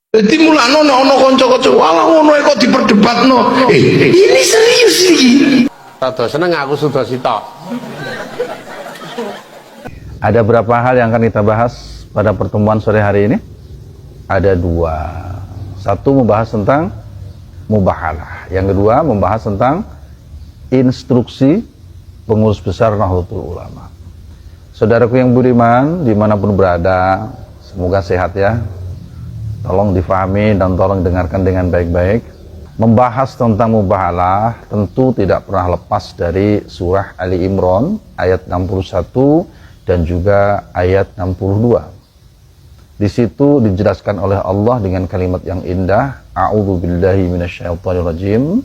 Jadi mulane ana kanca-kanca walah ngono kok diperdebatno. Ini serius iki. Rada seneng aku sudah sitok. Ada berapa hal yang akan kita bahas pada pertemuan sore hari ini? Ada dua. Satu membahas tentang mubahalah. Yang kedua membahas tentang instruksi pengurus besar Nahdlatul Ulama. Saudaraku yang budiman, dimanapun berada, semoga sehat ya. Tolong difahami dan tolong dengarkan dengan baik-baik. Membahas tentang mubahalah tentu tidak pernah lepas dari surah Ali Imran ayat 61 dan juga ayat 62. Di situ dijelaskan oleh Allah dengan kalimat yang indah, A'udzubillahi minasyaitonirrajim.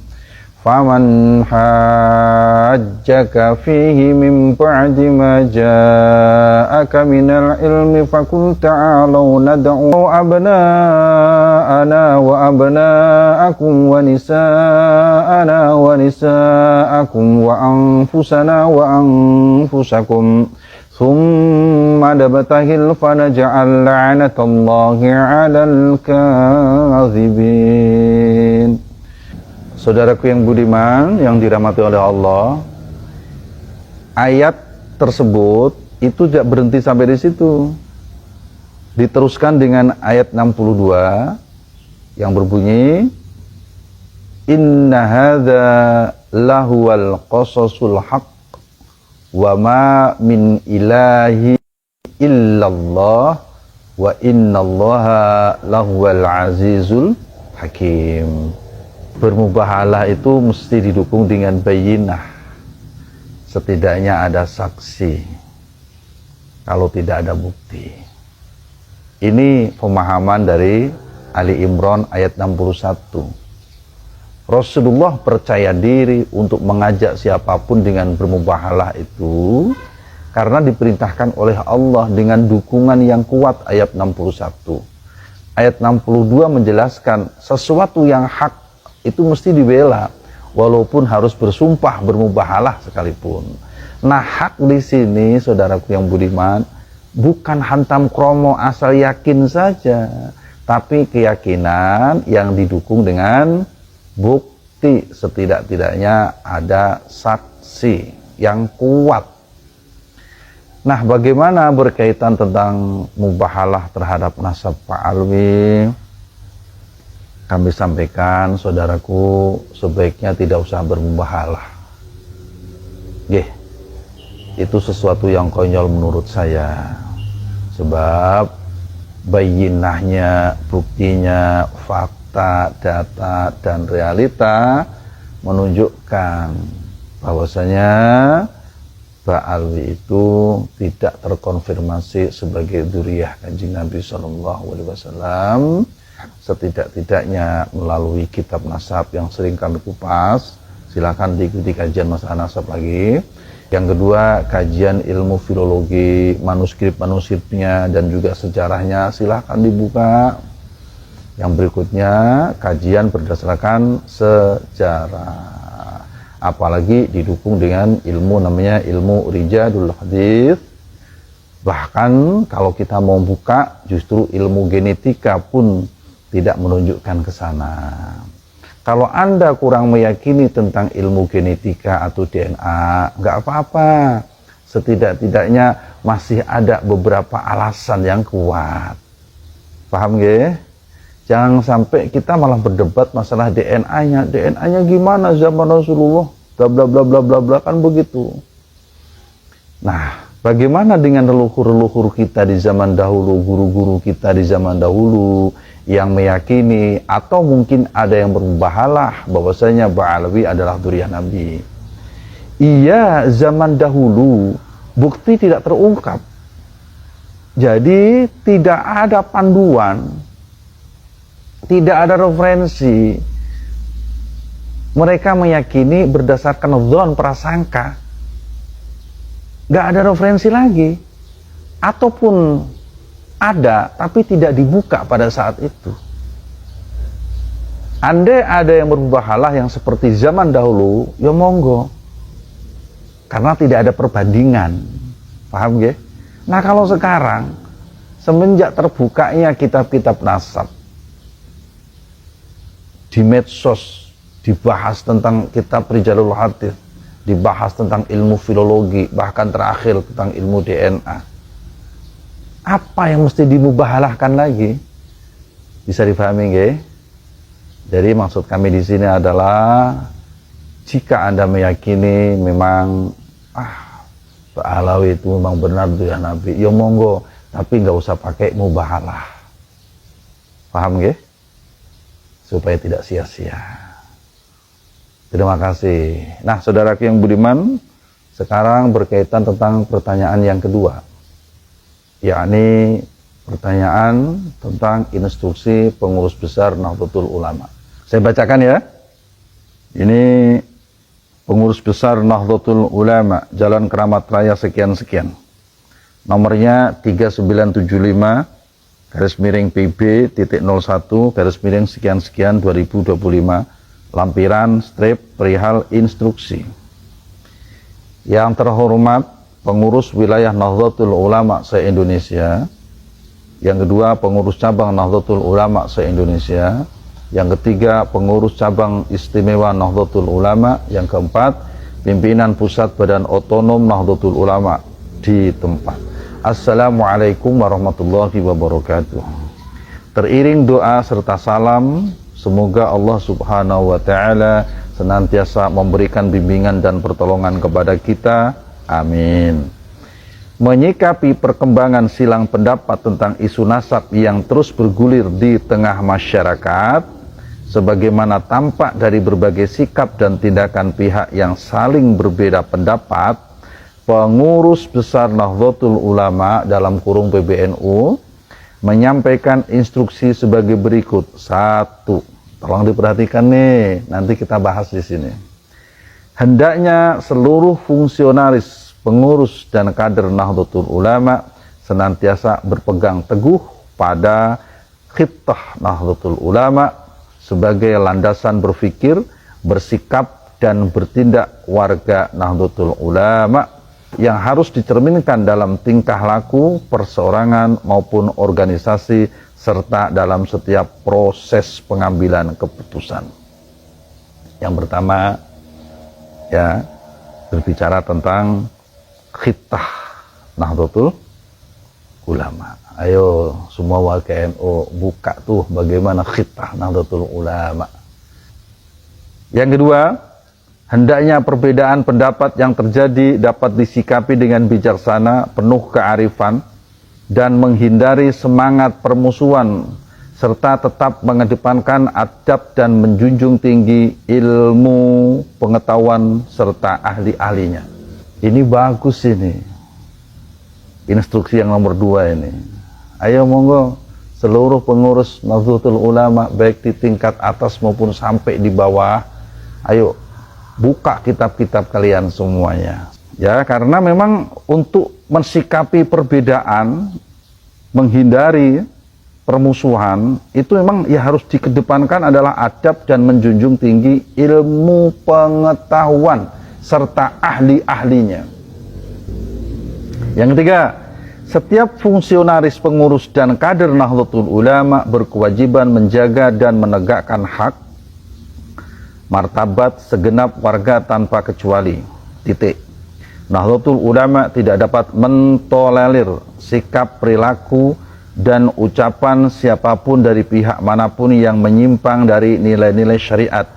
Faman hajjaka fihi min ba'di ma ja'aka minal ilmi fakul ta'alau nad'u abna'ana wa abna'akum wa nisa'ana wa nisa'akum wa anfusana wa anfusakum thumma nabtahil fanaj'al la'natallahi 'alal kadzibin. Saudaraku yang budiman, yang dirahmati oleh Allah, ayat tersebut itu tidak berhenti sampai di situ. Diteruskan dengan ayat 62 yang berbunyi, Inna hadza lahuwal qasasul haqq wa ma min ilahi illallah wa innallaha lahuwal azizul hakim. Bermubahalah itu mesti didukung dengan bayinah, setidaknya ada saksi. Kalau tidak ada bukti. Ini pemahaman dari Ali Imran ayat 61. Rasulullah percaya diri untuk mengajak siapapun dengan bermubahalah itu karena diperintahkan oleh Allah dengan dukungan yang kuat. Ayat 61. Ayat 62 menjelaskan sesuatu yang hak itu mesti dibela, walaupun harus bersumpah bermubahalah sekalipun. Nah, hak di sini, saudaraku yang budiman, bukan hantam kromo asal yakin saja, tapi keyakinan yang didukung dengan bukti, setidak-tidaknya ada saksi yang kuat. Nah, bagaimana berkaitan tentang mubahalah terhadap nasab Pak Alwi? Kami sampaikan, saudaraku, sebaiknya tidak usah bermubahalah. Itu sesuatu yang konyol menurut saya. Sebab bayinahnya, buktinya, fakta, data, dan realita menunjukkan bahwasanya Mbak Alwi itu tidak terkonfirmasi sebagai dzurriyyah Kanjeng Nabi SAW. Setidak-tidaknya melalui kitab nasab yang sering kami kupas, silakan diikuti kajian masalah nasab lagi. Yang kedua, kajian ilmu filologi, manuskrip-manuskripnya dan juga sejarahnya silakan dibuka. Yang berikutnya, kajian berdasarkan sejarah, apalagi didukung dengan ilmu namanya ilmu rijadul hadits. Bahkan kalau kita mau buka, justru ilmu genetika pun tidak menunjukkan ke sana. Kalau Anda kurang meyakini tentang ilmu genetika atau DNA, nggak apa-apa. Setidak-tidaknya masih ada beberapa alasan yang kuat. Paham nggih? Jangan sampai kita malah berdebat masalah DNA-nya. DNA-nya gimana zaman Rasulullah? Bla bla bla bla bla bla, kan begitu. Nah, bagaimana dengan leluhur-leluhur kita di zaman dahulu, guru-guru kita di zaman dahulu yang meyakini atau mungkin ada yang bermubahalah bahwasanya Ba'alawi adalah dzurriyyah Nabi. Iya, zaman dahulu bukti tidak terungkap. Jadi tidak ada panduan, tidak ada referensi. Mereka meyakini berdasarkan dzon, prasangka. Gak ada referensi lagi. Ataupun ada, tapi tidak dibuka pada saat itu. Andai ada yang bermubahalah yang seperti zaman dahulu, ya monggo. Karena tidak ada perbandingan. Paham ya? Nah, kalau sekarang, semenjak terbukanya kitab-kitab nasab, di medsos dibahas tentang kitab Rijalul Hadits, dibahas tentang ilmu filologi, bahkan terakhir tentang ilmu DNA. Apa yang mesti dimubahalahkan lagi? Bisa dipahami nggih? Jadi maksud kami di sini adalah jika Anda meyakini memang Pak Alawi itu memang benar tuh ya Nabi, ya monggo, tapi nggak usah pakai mubahalah. Paham nggih? Supaya tidak sia-sia. Terima kasih. Nah, saudaraku yang budiman, sekarang berkaitan tentang pertanyaan yang kedua, yakni pertanyaan tentang instruksi pengurus besar Nahdlatul Ulama. Saya bacakan ya. Ini pengurus besar Nahdlatul Ulama, Jalan Keramat Raya sekian-sekian. Nomornya 3975/PB.01/sekian-sekian 2025. Lampiran strip perihal instruksi. Yang terhormat pengurus wilayah Nahdlatul Ulama se-Indonesia. Yang kedua pengurus cabang Nahdlatul Ulama se-Indonesia. Yang ketiga pengurus cabang istimewa Nahdlatul Ulama. Yang keempat pimpinan pusat badan otonom Nahdlatul Ulama di tempat. Assalamualaikum warahmatullahi wabarakatuh. Teriring doa serta salam, semoga Allah Subhanahu wa Ta'ala senantiasa memberikan bimbingan dan pertolongan kepada kita. Amin. Menyikapi perkembangan silang pendapat tentang isu nasab yang terus bergulir di tengah masyarakat, sebagaimana tampak dari berbagai sikap dan tindakan pihak yang saling berbeda pendapat, pengurus besar Nahdlatul Ulama dalam kurung PBNU menyampaikan instruksi sebagai berikut. 1. Tolong diperhatikan nih, nanti kita bahas di sini. Hendaknya seluruh fungsionaris, pengurus dan kader Nahdlatul Ulama senantiasa berpegang teguh pada khittah Nahdlatul Ulama sebagai landasan berpikir, bersikap dan bertindak warga Nahdlatul Ulama yang harus dicerminkan dalam tingkah laku, perseorangan maupun organisasi serta dalam setiap proses pengambilan keputusan. Yang pertama ya, berbicara tentang khittah Nahdlatul Ulama. Ayo semua warga NU buka tuh bagaimana khittah Nahdlatul Ulama. Yang kedua, hendaknya perbedaan pendapat yang terjadi dapat disikapi dengan bijaksana, penuh kearifan, dan menghindari semangat permusuhan, serta tetap mengedepankan adab dan menjunjung tinggi ilmu, pengetahuan, serta ahli-ahlinya. Ini bagus ini. Instruksi yang nomor 2 ini. Ayo monggo, seluruh pengurus Nahdlatul Ulama, baik di tingkat atas maupun sampai di bawah, ayo buka kitab-kitab kalian semuanya. Ya, karena memang untuk mensikapi perbedaan, menghindari permusuhan, itu memang ya harus dikedepankan adalah adab dan menjunjung tinggi ilmu, pengetahuan serta ahli-ahlinya. Yang ketiga, setiap fungsionaris, pengurus dan kader Nahdlatul Ulama berkewajiban menjaga dan menegakkan hak, martabat segenap warga tanpa kecuali. Titik. Nahdlatul Ulama tidak dapat mentolerir sikap, perilaku, dan ucapan siapapun dari pihak manapun yang menyimpang dari nilai-nilai syariat,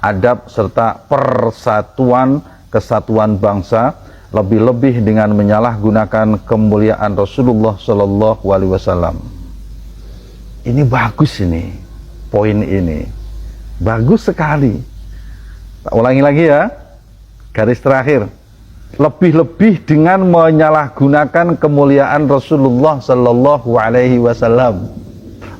adab, serta persatuan kesatuan bangsa, lebih-lebih dengan menyalahgunakan kemuliaan Rasulullah Shallallahu Alaihi Wasallam. Ini bagus ini, poin ini bagus sekali. Ulangi lagi ya, garis terakhir. Lebih-lebih dengan menyalahgunakan kemuliaan Rasulullah Sallallahu Alaihi Wasallam.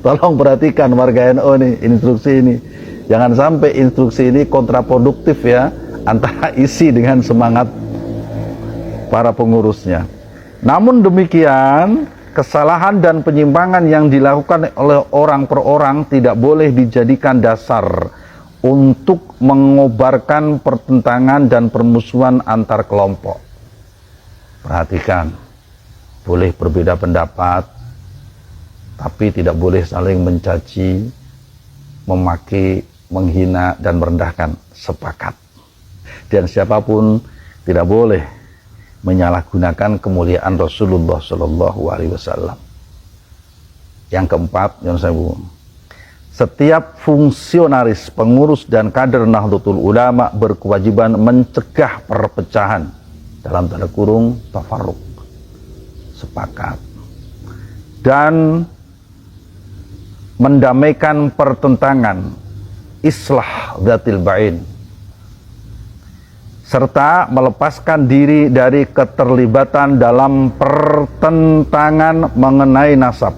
Tolong perhatikan warga NU nih, instruksi ini. Jangan sampai instruksi ini kontraproduktif ya, antara isi dengan semangat para pengurusnya. Namun demikian, kesalahan dan penyimpangan yang dilakukan oleh orang per orang tidak boleh dijadikan dasar untuk mengobarkan pertentangan dan permusuhan antar kelompok. Perhatikan, boleh berbeda pendapat, tapi tidak boleh saling mencaci, memaki, menghina dan merendahkan, sepakat. Dan siapapun tidak boleh menyalahgunakan kemuliaan Rasulullah Shallallahu Alaihi Wasallam. Yang keempat, yang saya setiap fungsionaris, pengurus dan kader Nahdlatul Ulama berkewajiban mencegah perpecahan, dalam tanda kurung tafarruq, sepakat, dan mendamaikan pertentangan, islah dzatil bain, serta melepaskan diri dari keterlibatan dalam pertentangan mengenai nasab,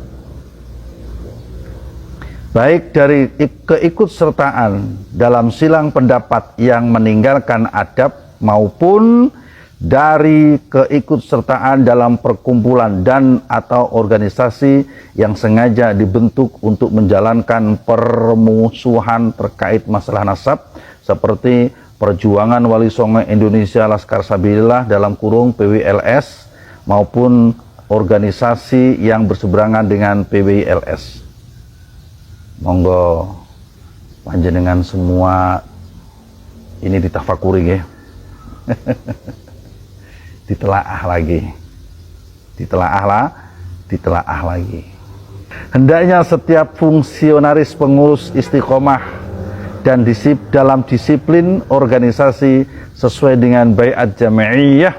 baik dari keikutsertaan dalam silang pendapat yang meninggalkan adab maupun dari keikutsertaan dalam perkumpulan dan atau organisasi yang sengaja dibentuk untuk menjalankan permusuhan terkait masalah nasab, seperti Perjuangan Wali Songo Indonesia Laskar Sabilillah dalam kurung PWLS maupun organisasi yang berseberangan dengan PWLS. Monggo panjenengan semua ini ditafakuri ya. Ditelaah lagi. Hendaknya setiap fungsionaris, pengurus istiqomah dan dalam disiplin organisasi sesuai dengan baiat jami'iyah,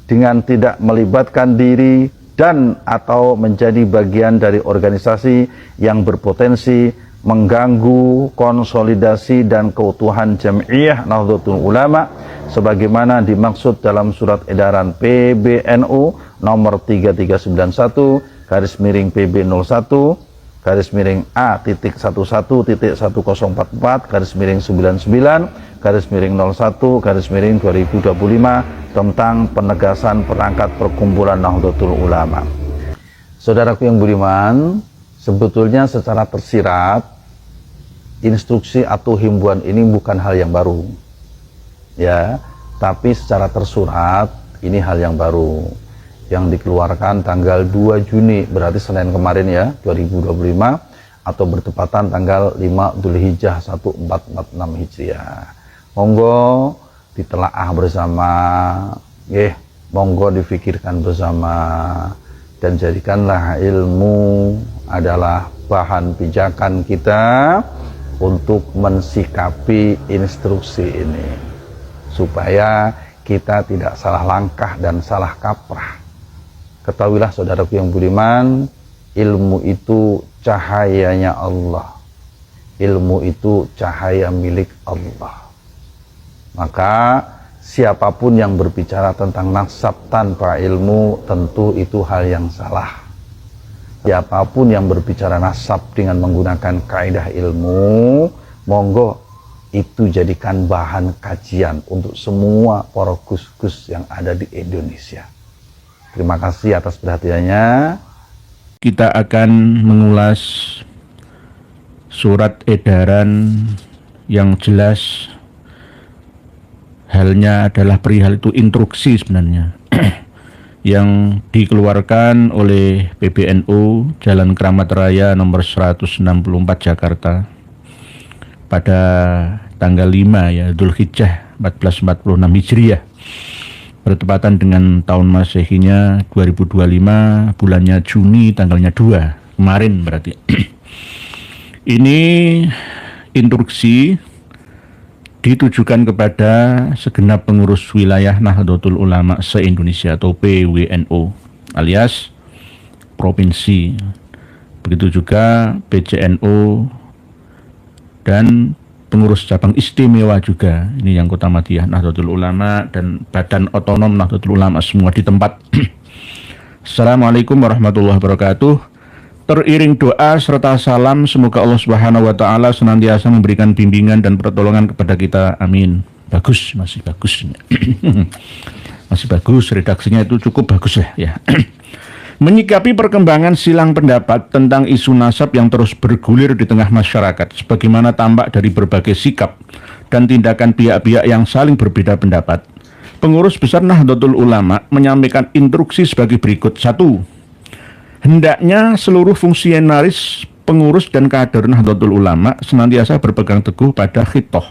dengan tidak melibatkan diri dan atau menjadi bagian dari organisasi yang berpotensi mengganggu konsolidasi dan keutuhan Jami'iyah Nahdlatul Ulama sebagaimana dimaksud dalam surat edaran PBNU nomor 3391-A-11-A-11-99-01-2025 tentang penegasan perangkat perkumpulan Nahdlatul Ulama. Saudaraku yang budiman, sebetulnya secara tersirat instruksi atau himbauan ini bukan hal yang baru, ya, tapi secara tersurat ini hal yang baru yang dikeluarkan tanggal 2 Juni, berarti Senin kemarin ya, 2025, atau bertepatan tanggal 5 Dzulhijjah 1446 Hijriah. Monggo ditelaah bersama, monggo difikirkan bersama, dan jadikanlah ilmu adalah bahan pijakan kita untuk mensikapi instruksi ini, supaya kita tidak salah langkah dan salah kaprah. Ketahuilah saudaraku yang budiman, ilmu itu cahayanya Allah, ilmu itu cahaya milik Allah. Maka siapapun yang berbicara tentang nasab tanpa ilmu, tentu itu hal yang salah. Siapapun yang berbicara nasab dengan menggunakan kaidah ilmu, monggo itu jadikan bahan kajian untuk semua para gus-gus yang ada di Indonesia. Terima kasih atas perhatiannya. Kita akan mengulas surat edaran yang jelas halnya adalah perihal itu instruksi sebenarnya yang dikeluarkan oleh PBNU Jalan Keramat Raya nomor 164 Jakarta pada tanggal 5 ya Dzulhijjah 1446 Hijriah, bertepatan dengan tahun Masehinya 2025, bulannya Juni, tanggalnya 2 kemarin berarti. Ini instruksi ditujukan kepada segenap pengurus wilayah Nahdlatul Ulama se-Indonesia atau PWNU alias provinsi. Begitu juga PCNU dan pengurus cabang istimewa juga. Ini yang Kota Madiyah Nahdlatul Ulama dan Badan Otonom Nahdlatul Ulama semua di tempat. Assalamualaikum warahmatullahi wabarakatuh. Teriring doa serta salam, semoga Allah Subhanahu wa taala senantiasa memberikan bimbingan dan pertolongan kepada kita. Amin. Bagus, masih bagus. Masih bagus, redaksinya itu cukup bagus ya. Menyikapi perkembangan silang pendapat tentang isu nasab yang terus bergulir di tengah masyarakat, sebagaimana tampak dari berbagai sikap dan tindakan pihak-pihak yang saling berbeda pendapat, pengurus besar Nahdlatul Ulama menyampaikan instruksi sebagai berikut. 1. Hendaknya seluruh fungsionaris, pengurus dan kader Nahdlatul Ulama senantiasa berpegang teguh pada khitoh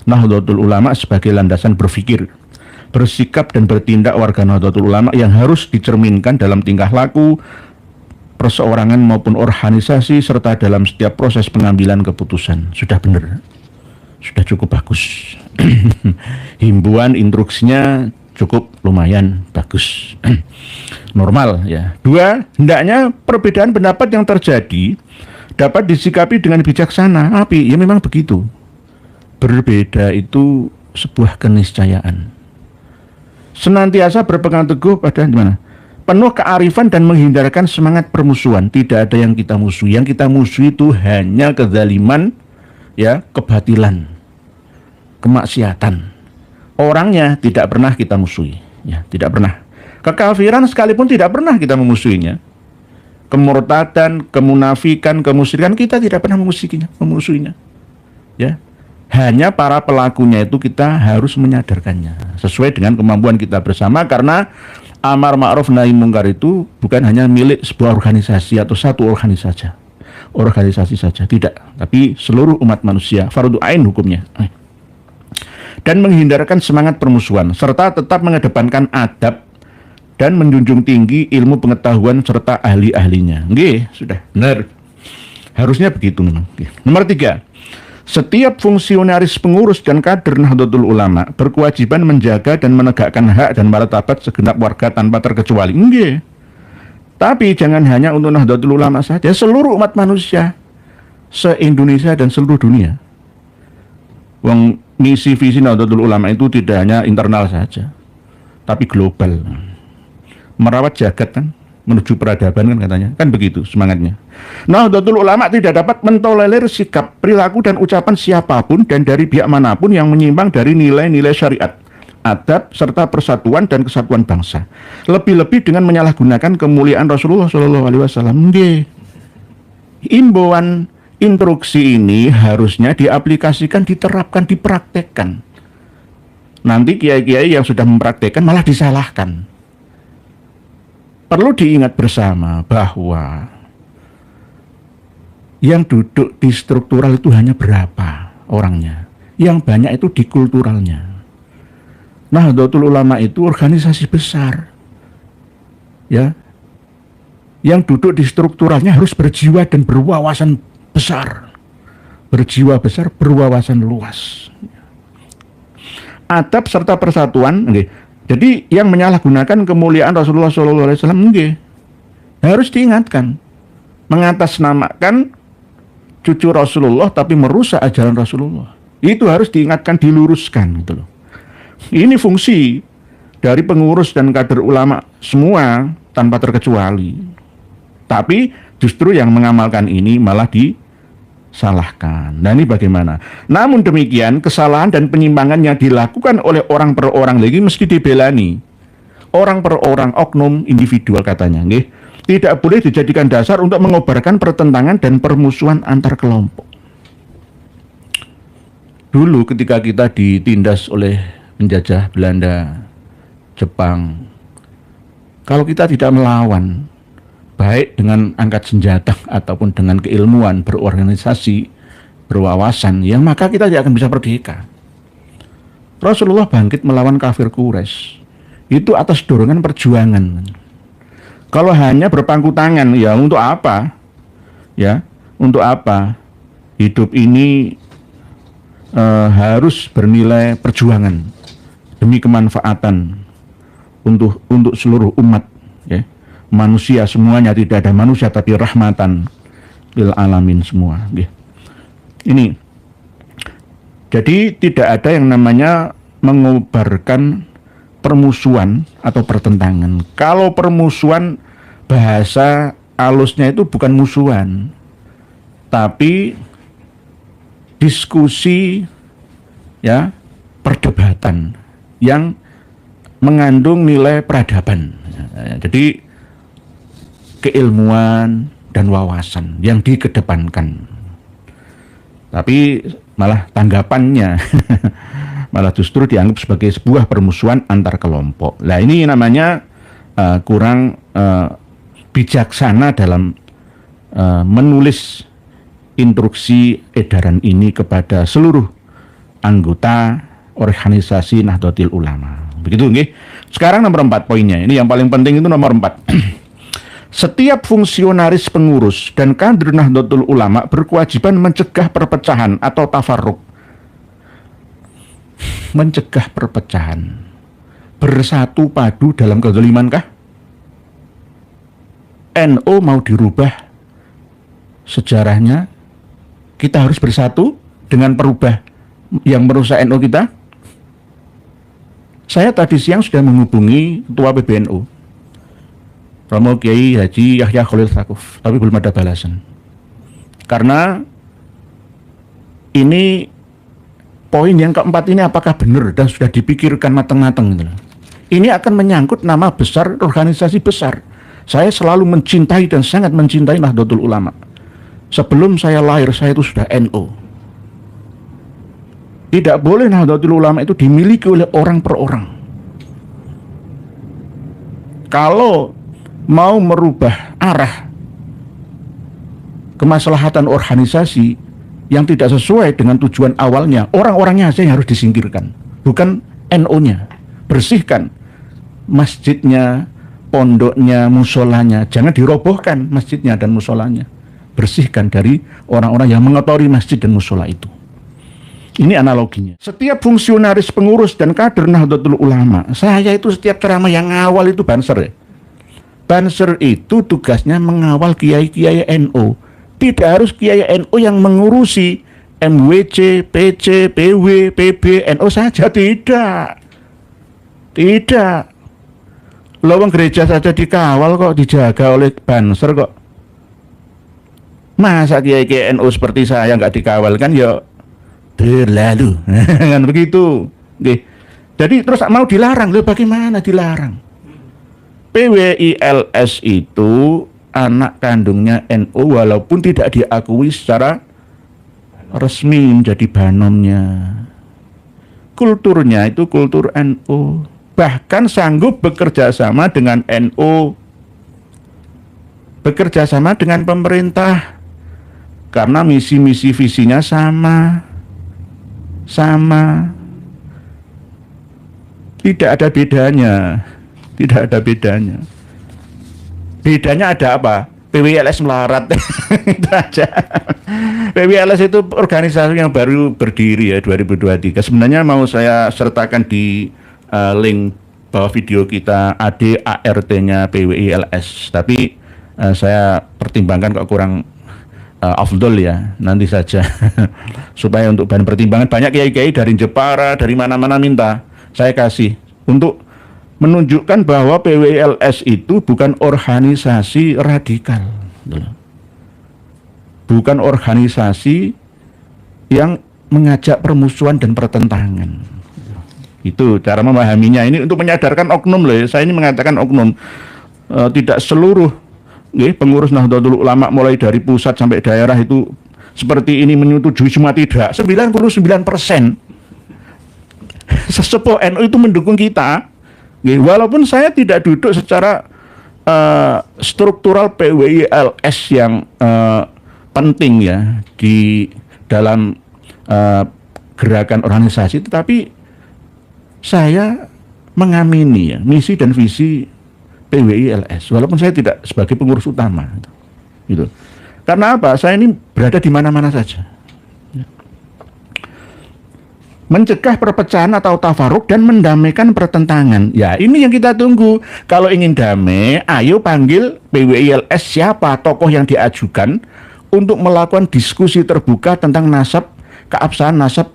Nahdlatul Ulama sebagai landasan berpikir, bersikap dan bertindak warga Nahdlatul Ulama yang harus dicerminkan dalam tingkah laku, perseorangan maupun organisasi serta dalam setiap proses pengambilan keputusan. Sudah benar, sudah cukup bagus. Himbauan instruksinya cukup lumayan bagus. Normal ya. 2, hendaknya perbedaan pendapat yang terjadi dapat disikapi dengan bijaksana. Tapi ya memang begitu. Berbeda itu sebuah keniscayaan. Senantiasa berpegang teguh pada gimana? Penuh kearifan dan menghindarkan semangat permusuhan. Tidak ada yang kita musuhi. Yang kita musuhi itu hanya kezaliman, ya, kebatilan, kemaksiatan. Orangnya tidak pernah kita musuhi, ya, tidak pernah. Kekafiran sekalipun tidak pernah kita memusuhinya. Kemurtadan, kemunafikan, kemusyrikan kita tidak pernah memusuhinya. Ya. Hanya para pelakunya itu kita harus menyadarkannya sesuai dengan kemampuan kita bersama, karena amar ma'ruf nahi mungkar itu bukan hanya milik sebuah organisasi atau satu organisasi saja, tidak, tapi seluruh umat manusia, fardu ain hukumnya. Dan menghindarkan semangat permusuhan serta tetap mengedepankan adab dan menjunjung tinggi ilmu pengetahuan serta ahli-ahlinya. Nggih, sudah benar. Harusnya begitu memang. Nomor 3. Setiap fungsionaris pengurus dan kader Nahdlatul Ulama berkewajiban menjaga dan menegakkan hak dan martabat segenap warga tanpa terkecuali. Nggih. Tapi jangan hanya untuk Nahdlatul Ulama saja, seluruh umat manusia se-Indonesia dan seluruh dunia. Wong misi visi Nahdlatul Ulama itu tidak hanya internal saja, tapi global. Merawat jagat kan, menuju peradaban kan katanya, kan begitu semangatnya. Nahdlatul Ulama tidak dapat mentolerir sikap, perilaku dan ucapan siapapun dan dari pihak manapun yang menyimpang dari nilai-nilai syariat, adab serta persatuan dan kesatuan bangsa. Lebih-lebih dengan menyalahgunakan kemuliaan Rasulullah SAW. Imbauan instruksi ini harusnya diaplikasikan, diterapkan, dipraktekkan. Nanti kiai-kiai yang sudah mempraktekkan malah disalahkan. Perlu diingat bersama bahwa yang duduk di struktural itu hanya berapa orangnya, yang banyak itu di kulturalnya. Nahdlatul Ulama itu organisasi besar, ya, yang duduk di strukturalnya harus berjiwa dan berwawasan besar, berjiwa besar, berwawasan luas. Adab serta persatuan, okay. Jadi yang menyalahgunakan kemuliaan Rasulullah SAW, okay, harus diingatkan, mengatasnamakan cucu Rasulullah tapi merusak ajaran Rasulullah. Itu harus diingatkan, diluruskan gitu loh. Ini fungsi dari pengurus dan kader ulama semua tanpa terkecuali. Tapi justru yang mengamalkan ini malah disalahkan. Nah ini bagaimana? Namun demikian kesalahan dan penyimpangan yang dilakukan oleh orang per orang lagi mesti dibelani. Orang per orang, oknum individual katanya, nggih, tidak boleh dijadikan dasar untuk mengobarkan pertentangan dan permusuhan antar kelompok. Dulu ketika kita ditindas oleh penjajah Belanda, Jepang, kalau kita tidak melawan, baik dengan angkat senjata ataupun dengan keilmuan, berorganisasi, berwawasan, yang maka kita tidak akan bisa merdeka. Rasulullah bangkit melawan kafir Quraisy itu atas dorongan perjuangan. Kalau hanya berpangku tangan, ya untuk apa? Ya, untuk apa? Hidup ini harus bernilai perjuangan demi kemanfaatan untuk seluruh umat, ya. Manusia semuanya, tidak ada manusia tapi rahmatan lil alamin semua. Ini jadi tidak ada yang namanya mengobarkan permusuhan atau pertentangan. Kalau permusuhan bahasa alusnya itu bukan musuhan, tapi diskusi, ya, perdebatan yang mengandung nilai peradaban. Jadi keilmuan dan wawasan yang dikedepankan. Tapi malah tanggapannya malah justru dianggap sebagai sebuah permusuhan antar kelompok. Nah ini namanya kurang bijaksana dalam menulis instruksi edaran ini kepada seluruh anggota organisasi Nahdlatul Ulama. Begitu nggih. Sekarang nomor 4 poinnya. Ini yang paling penting itu nomor 4. Setiap fungsionaris pengurus dan kader Nahdlatul Ulama berkewajiban mencegah perpecahan atau tafarruq. Mencegah perpecahan. Bersatu padu dalam kezalimankah? NU mau dirubah sejarahnya, kita harus bersatu dengan perubah yang merusak NU kita. Saya tadi siang sudah menghubungi Ketua PBNU, Romo Kiai Haji Yahya Khalil Stakuf, tapi belum ada balasan. Karena ini poin yang keempat ini apakah benar dan sudah dipikirkan matang-matang gitu. Ini akan menyangkut nama besar organisasi besar. Saya selalu mencintai dan sangat mencintai Nahdlatul Ulama. Sebelum saya lahir, saya itu sudah NU. Tidak boleh Nahdlatul Ulama itu dimiliki oleh orang per orang. Kalau mau merubah arah kemaslahatan organisasi yang tidak sesuai dengan tujuan awalnya, orang-orangnya saja yang harus disingkirkan, bukan NU-nya. Bersihkan masjidnya, pondoknya, musolanya, jangan dirobohkan masjidnya dan musolanya. Bersihkan dari orang-orang yang mengotori masjid dan musola itu. Ini analoginya. Setiap fungsionaris pengurus dan kader Nahdlatul Ulama, saya itu setiap ceramah yang awal itu banser ya. Banser itu tugasnya mengawal kiai-kiai NU. Tidak harus kiai NU yang mengurusi MWC, PC, PW, PB, NU saja, tidak. Tidak. Lawang gereja saja dikawal kok, dijaga oleh banser kok. Masa kiai-kiai NU seperti saya nggak dikawal, kan ya berlalu. Kan begitu. Oke. Jadi terus mau dilarang, loh bagaimana dilarang? PWILS itu anak kandungnya NU walaupun tidak diakui secara resmi menjadi banomnya. Kulturnya itu kultur NU. Bahkan sanggup bekerja sama dengan NU, bekerja sama dengan pemerintah, karena misi-misi visinya sama, tidak ada bedanya, tidak ada bedanya. Bedanya ada apa? PWLS melarat, itu aja. PWLS itu organisasi yang baru berdiri ya 2023. Sebenarnya mau saya sertakan di link bawah video kita AD/ART-nya PWILS, tapi saya pertimbangkan kok kurang afdol ya, nanti saja. Supaya untuk bahan pertimbangan, banyak kiai-kiai dari Jepara, dari mana-mana minta saya kasih untuk menunjukkan bahwa PWILS itu bukan organisasi radikal, bukan organisasi yang mengajak permusuhan dan pertentangan. Itu cara memahaminya. Ini untuk menyadarkan oknum loh ya. Saya ini mengatakan oknum, tidak seluruh pengurus Nahdlatul Ulama mulai dari pusat sampai daerah itu seperti ini menyetujui semua, tidak. 99% sesepuh NU itu mendukung kita. Walaupun saya tidak duduk secara struktural PWILS yang penting ya di dalam gerakan organisasi, tetapi saya mengamini ya misi dan visi PWILS walaupun saya tidak sebagai pengurus utama gitu. Karena apa? Saya ini berada di mana-mana saja. Mencegah perpecahan atau tafaruk dan mendamaikan pertentangan. Ya, ini yang kita tunggu. Kalau ingin damai, ayo panggil PWILS siapa tokoh yang diajukan untuk melakukan diskusi terbuka tentang nasab, keabsahan nasab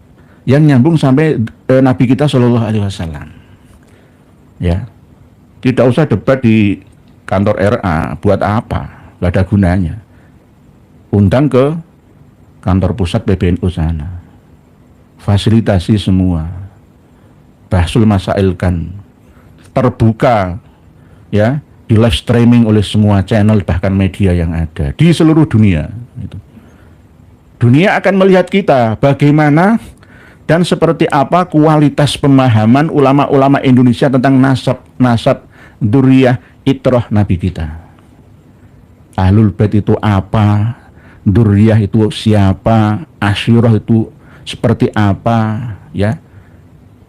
yang nyambung sampai Nabi kita Shallallahu Alaihi Wasallam. Ya, tidak usah debat di kantor RA, buat apa? Gak ada gunanya. Undang ke kantor pusat PBNU sana, fasilitasi semua, bahsul masailkan, terbuka, ya, di live streaming oleh semua channel bahkan media yang ada di seluruh dunia. Dunia akan melihat kita bagaimana dan seperti apa kualitas pemahaman ulama-ulama Indonesia tentang nasab, dzurriyyah, itrah Nabi kita. Ahlul Bait itu apa? Duriyah itu siapa, asyirah itu seperti apa, ya,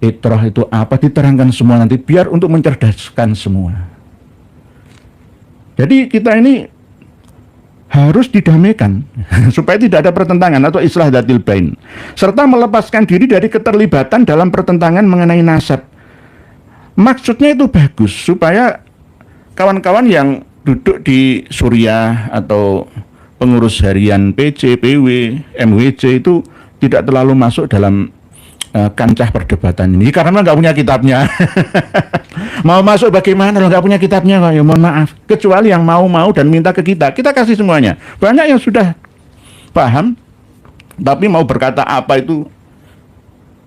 itrah itu apa, diterangkan semua nanti biar untuk mencerdaskan semua. Jadi kita ini harus didamaikan supaya tidak ada pertentangan atau islah dzatil bain, serta melepaskan diri dari keterlibatan dalam pertentangan mengenai nasab. Maksudnya itu bagus supaya kawan-kawan yang duduk di Suriah atau pengurus harian PC, PW, MWC itu tidak terlalu masuk dalam kancah perdebatan ini karena nggak punya kitabnya. Mau masuk bagaimana kalau nggak punya kitabnya kok, ya mohon maaf. Kecuali yang mau dan minta ke kita kasih semuanya. Banyak yang sudah paham tapi mau berkata apa itu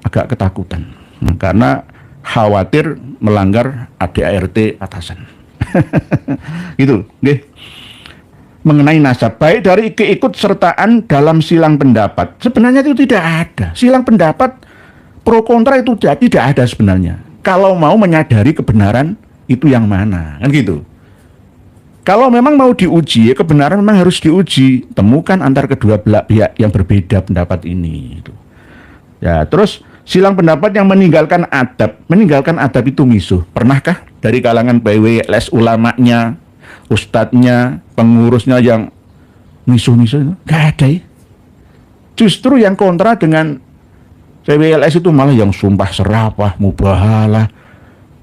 agak ketakutan karena khawatir melanggar ADART atasan. Gitu, nggih. Mengenai nasab, baik dari keikutsertaan dalam silang pendapat. Sebenarnya itu tidak ada. Silang pendapat pro kontra itu tidak ada sebenarnya. Kalau mau menyadari kebenaran itu yang mana, kan gitu. Kalau memang mau diuji, kebenaran memang harus diuji. Temukan antar kedua pihak yang berbeda pendapat ini. Gitu. Ya, terus silang pendapat yang meninggalkan adab. Meninggalkan adab itu misuh. Pernahkah dari kalangan PWLS ulamanya, ustadznya, pengurusnya yang misuh-misuh itu? Gak ada ya. Justru yang kontra dengan PWLS itu malah yang sumpah serapah, mubahalah.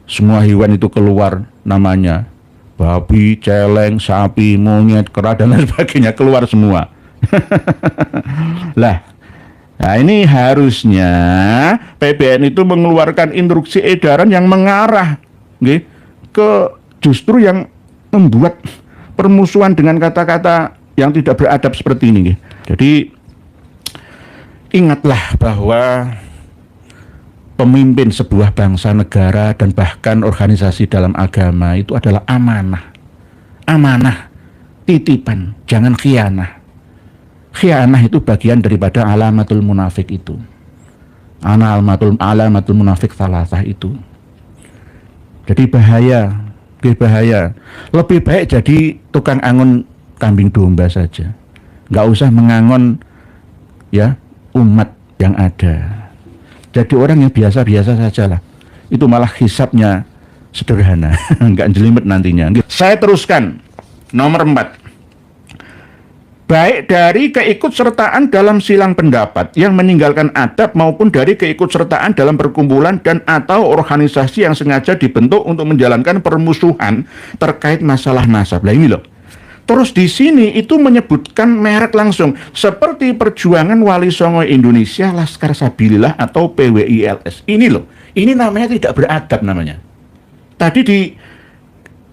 Semua hewan itu keluar namanya. Babi, celeng, sapi, monyet, kera, dan lain sebagainya keluar semua. Nah ini harusnya PBN itu mengeluarkan instruksi edaran yang mengarah ke justru yang membuat permusuhan dengan kata-kata yang tidak beradab seperti ini. Jadi ingatlah bahwa pemimpin sebuah bangsa, negara, dan bahkan organisasi dalam agama itu adalah amanah. Amanah, titipan, jangan khianah. Khianah itu bagian daripada alamatul munafik itu. Alamatul munafik salasah itu. Jadi bahaya. Lebih baik jadi tukang angon kambing domba saja. Nggak usah mengangon ya umat yang ada. Jadi orang yang biasa-biasa saja lah. Itu malah hisabnya sederhana, nggak jelimet nantinya. Saya teruskan nomor 4. Baik dari keikutsertaan dalam silang pendapat yang meninggalkan adab maupun dari keikutsertaan dalam perkumpulan dan atau organisasi yang sengaja dibentuk untuk menjalankan permusuhan terkait masalah nasab. Lah ini loh. Terus di sini itu menyebutkan merek langsung seperti Perjuangan Wali Songo Indonesia, Laskar Sabilillah atau PWILS. Ini loh. Ini namanya tidak beradab namanya. Tadi di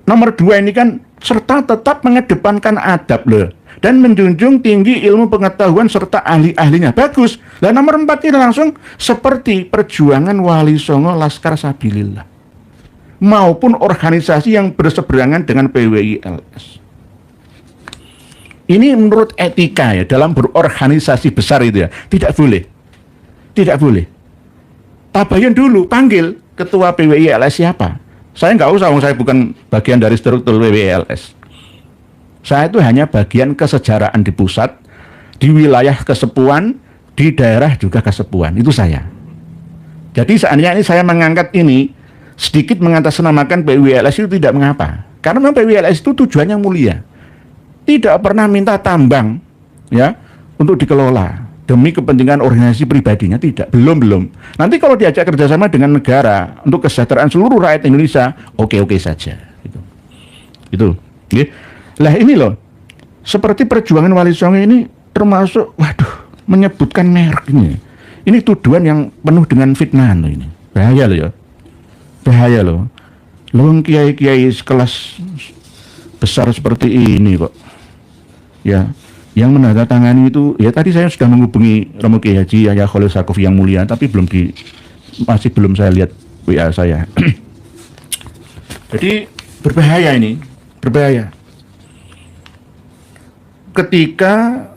nomor 2 ini kan serta tetap mengedepankan adab loh. Dan menjunjung tinggi ilmu pengetahuan serta ahli-ahlinya. Bagus. Lah nomor 4 ini langsung seperti Perjuangan Wali Songo Laskar Sabilillah maupun organisasi yang berseberangan dengan PWILS. Ini menurut etika ya dalam berorganisasi besar itu ya. Tidak boleh. Tidak boleh. Tabayun dulu, panggil ketua PWILS siapa. Saya nggak usah, saya bukan bagian dari struktur PWILS. Saya itu hanya bagian kesejaraan di pusat, di wilayah kesepuan, di daerah juga kesepuan. Itu saya. Jadi seandainya ini saya mengangkat ini, sedikit mengatasnamakan PWILS itu tidak mengapa. Karena memang PWILS itu tujuannya mulia. Tidak pernah minta tambang ya untuk dikelola demi kepentingan organisasi pribadinya, tidak. Belum. Nanti kalau diajak kerjasama dengan negara untuk kesejahteraan seluruh rakyat Indonesia, oke saja. Itu. Lah ini loh, seperti Perjuangan Wali Songo ini termasuk, menyebutkan merek ini. Ini tuduhan yang penuh dengan fitnah loh ini. Bahaya loh ya. Bahaya loh. Loh kiai-kiai sekelas besar seperti ini kok. Ya, yang menandatangani itu, ya tadi saya sudah menghubungi Romo Kiai Haji Yahya Khalil Saqofi yang mulia, tapi masih belum saya lihat WA saya. Jadi berbahaya ini, berbahaya. Ketika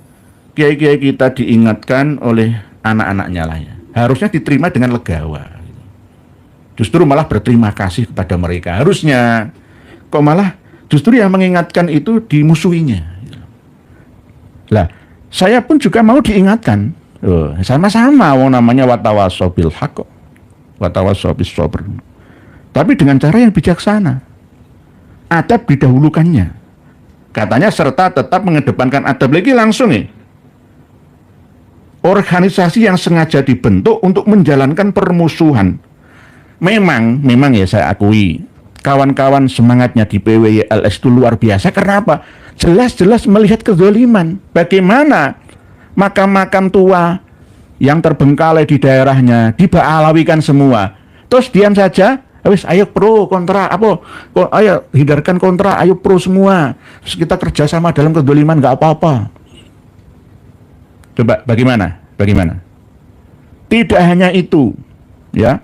kiai-kiai kita diingatkan oleh anak-anaknya lah ya, harusnya diterima dengan legawa. Justru malah berterima kasih kepada mereka. Harusnya, kok malah justru yang mengingatkan itu dimusuhinya. Lah, saya pun juga mau diingatkan. Sama-sama wong namanya watawasau bil haqq, watawasau bis sabr. Tapi dengan cara yang bijaksana. Adab didahulukannya. Katanya serta tetap mengedepankan adab lagi langsung ya. Organisasi yang sengaja dibentuk untuk menjalankan permusuhan. Memang ya saya akui, kawan-kawan semangatnya di PWYLS itu luar biasa. Karena apa? Jelas-jelas melihat kezaliman. Bagaimana makam-makam tua yang terbengkalai di daerahnya dibaalawikan semua. Terus diam saja. Wis, ayo pro kontra ayo hindarkan kontra, ayo pro semua. Terus kita kerjasama dalam kezaliman, nggak apa-apa. Coba bagaimana? Tidak hanya itu, ya.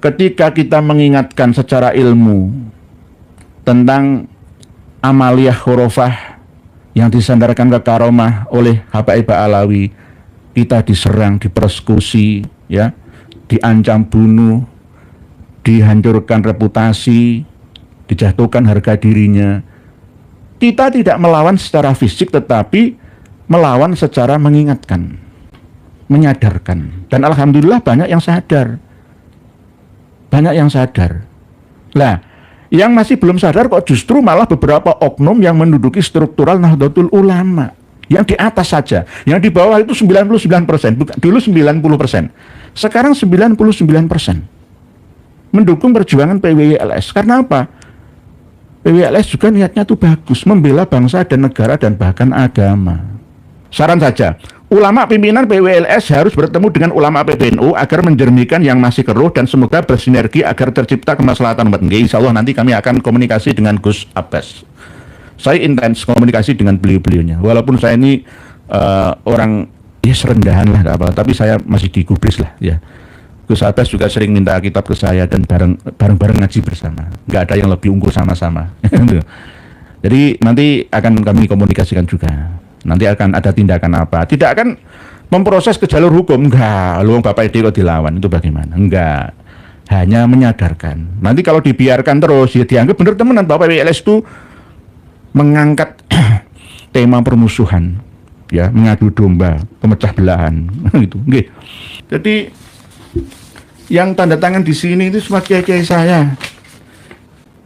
Ketika kita mengingatkan secara ilmu tentang amaliyah khurafah yang disandarkan ke karomah oleh Habaib Alawi, kita diserang, dipersekusi, ya, diancam bunuh, dihancurkan reputasi, dijatuhkan harga dirinya. Kita tidak melawan secara fisik, tetapi melawan secara mengingatkan, menyadarkan. Dan alhamdulillah banyak yang sadar. Lah, yang masih belum sadar kok justru malah beberapa oknum yang menduduki struktural Nahdlatul Ulama. Yang di atas saja, yang di bawah itu 99%, dulu 90%, sekarang 99%. Mendukung perjuangan PWYLS. Karena apa? PWYLS juga niatnya tuh bagus, membela bangsa dan negara dan bahkan agama. Saran saja, ulama pimpinan PWYLS harus bertemu dengan ulama PBNU agar menjernihkan yang masih keruh dan semoga bersinergi agar tercipta kemaslahatan umat. Insya Allah nanti kami akan komunikasi dengan Gus Abbas. Saya intens komunikasi dengan beliau-beliaunya. Walaupun saya ini orang ya serendahan lah, apa, tapi saya masih digubris lah ya. Gus Abbas juga sering minta kitab ke saya dan bareng-bareng ngaji bersama. Nggak ada yang lebih unggul sama-sama. Jadi nanti akan kami komunikasikan juga. Nanti akan ada tindakan apa. Tidak akan memproses ke jalur hukum. Enggak. Lu Bapak Edi kok dilawan. Itu bagaimana? Enggak. Hanya menyadarkan. Nanti kalau dibiarkan terus, ya dianggap benar temenan. Bapak PWLS itu mengangkat tema permusuhan. Ya, mengadu domba, pemecah belahan. Gitu. Nggih. Jadi yang tanda tangan di sini itu semua kiai-kiai saya.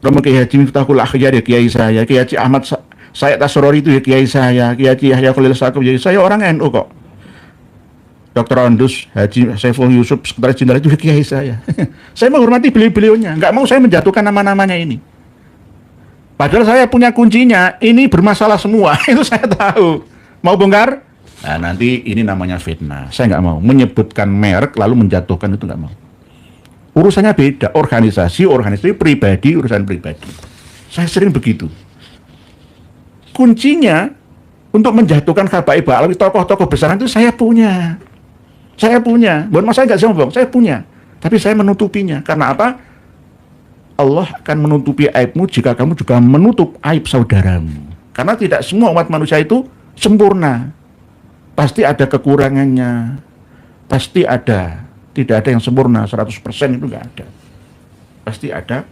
Romo Kiai Haji Miftahul Akhyar ya kiai saya, Kiai Haji Ahmad Sayyid Tasrori itu ya kiai saya, Kiai Haji Yahya Khalil Saqaf ya saya, orang NU kok. Dr. Andus Haji Saiful Yusuf Sekretaris Jenderal itu ya kiai saya. Saya menghormati beliau-beliaunya, nggak mau saya menjatuhkan nama-namanya ini. Padahal saya punya kuncinya, ini bermasalah semua, itu saya tahu. Mau bongkar? Nah nanti ini namanya fitnah. Saya nggak mau menyebutkan merek lalu menjatuhkan, itu nggak mau. Urusannya beda, organisasi pribadi, urusan pribadi. Saya sering begitu. Kuncinya untuk menjatuhkan Habaib Alawi, tokoh-tokoh besar itu saya punya. Bukan mas saya nggak sombong, saya punya. Tapi saya menutupinya. Karena apa? Allah akan menutupi aibmu jika kamu juga menutup aib saudaramu. Karena tidak semua umat manusia itu sempurna. Pasti ada kekurangannya. Pasti ada. Tidak ada yang sempurna, 100% itu nggak ada. Pasti ada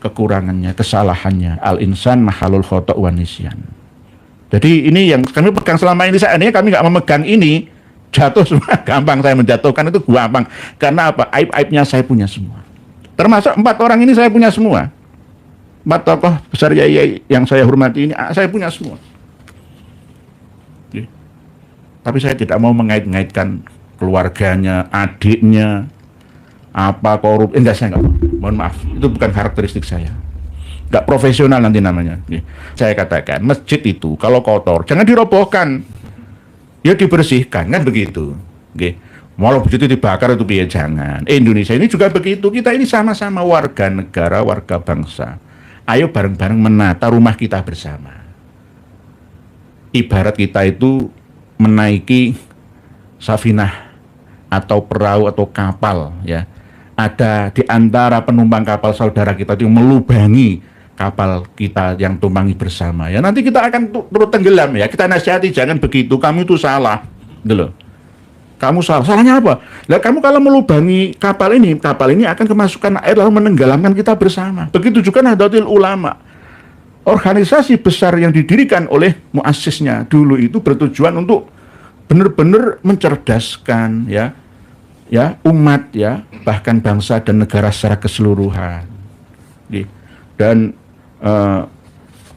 kekurangannya, kesalahannya. Al-insan mahalul khoto' wa nisyan. Jadi ini yang kami pegang selama ini, saatnya kami nggak memegang ini, jatuh semua. Gampang saya menjatuhkan itu gampang. Karena apa? Aib-aibnya saya punya semua. Termasuk 4 orang ini saya punya semua. 4 tokoh besar yang saya hormati ini, saya punya semua. Oke. Tapi saya tidak mau mengait-ngaitkan keluarganya, adiknya, apa korup, enggak, saya enggak mau. Mohon maaf, itu bukan karakteristik saya. Enggak profesional nanti namanya. Saya katakan, masjid itu kalau kotor, jangan dirobohkan. Ya dibersihkan, kan begitu. Walau begitu dibakar itu ya jangan. Indonesia ini juga begitu, kita ini sama-sama warga negara, warga bangsa. Ayo bareng-bareng menata rumah kita bersama. Ibarat kita itu menaiki safinah atau perahu atau kapal, ya. Ada di antara penumpang kapal saudara kita itu yang melubangi kapal kita yang tumpangi bersama, ya. Nanti kita akan turut tenggelam, ya. Kita nasihati jangan begitu, kamu itu salah, gitu loh. Kamu salah. Salahnya apa? Lah kamu kalau melubangi kapal ini akan kemasukan air lalu menenggelamkan kita bersama. Begitu juga Nahdlatul Ulama. organisasi besar yang didirikan oleh muassisnya dulu itu bertujuan untuk benar-benar mencerdaskan ya umat ya, bahkan bangsa dan negara secara keseluruhan. Dan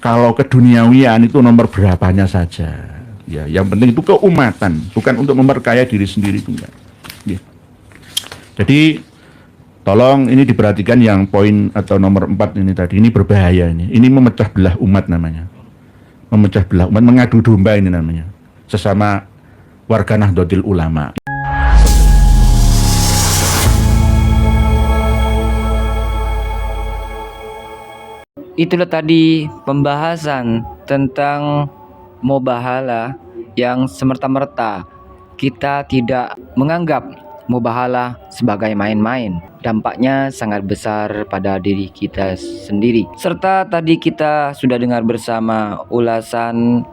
kalau keduniawian itu nomor berapanya saja ya, yang penting itu keumatan, bukan untuk memperkaya diri sendiri itu enggak. Jadi tolong ini diperhatikan yang poin atau nomor 4 ini tadi, ini berbahaya ini memecah belah umat namanya, memecah belah umat, mengadu domba ini namanya, sesama warga Nahdlatul Ulama. Itulah tadi pembahasan tentang mubahalah yang semerta-merta kita tidak menganggap mubahalah sebagai main-main. Dampaknya sangat besar pada diri kita sendiri. Serta tadi kita sudah dengar bersama ulasan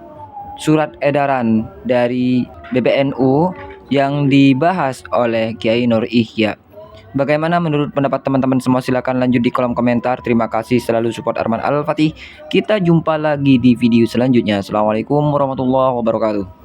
surat edaran dari PBNU yang dibahas oleh Kiai Nur Ihya. Bagaimana menurut pendapat teman-teman semua? Silakan lanjut di kolom komentar. Terima kasih selalu support Arman Al-Fatih. Kita jumpa lagi di video selanjutnya. Assalamualaikum warahmatullahi wabarakatuh.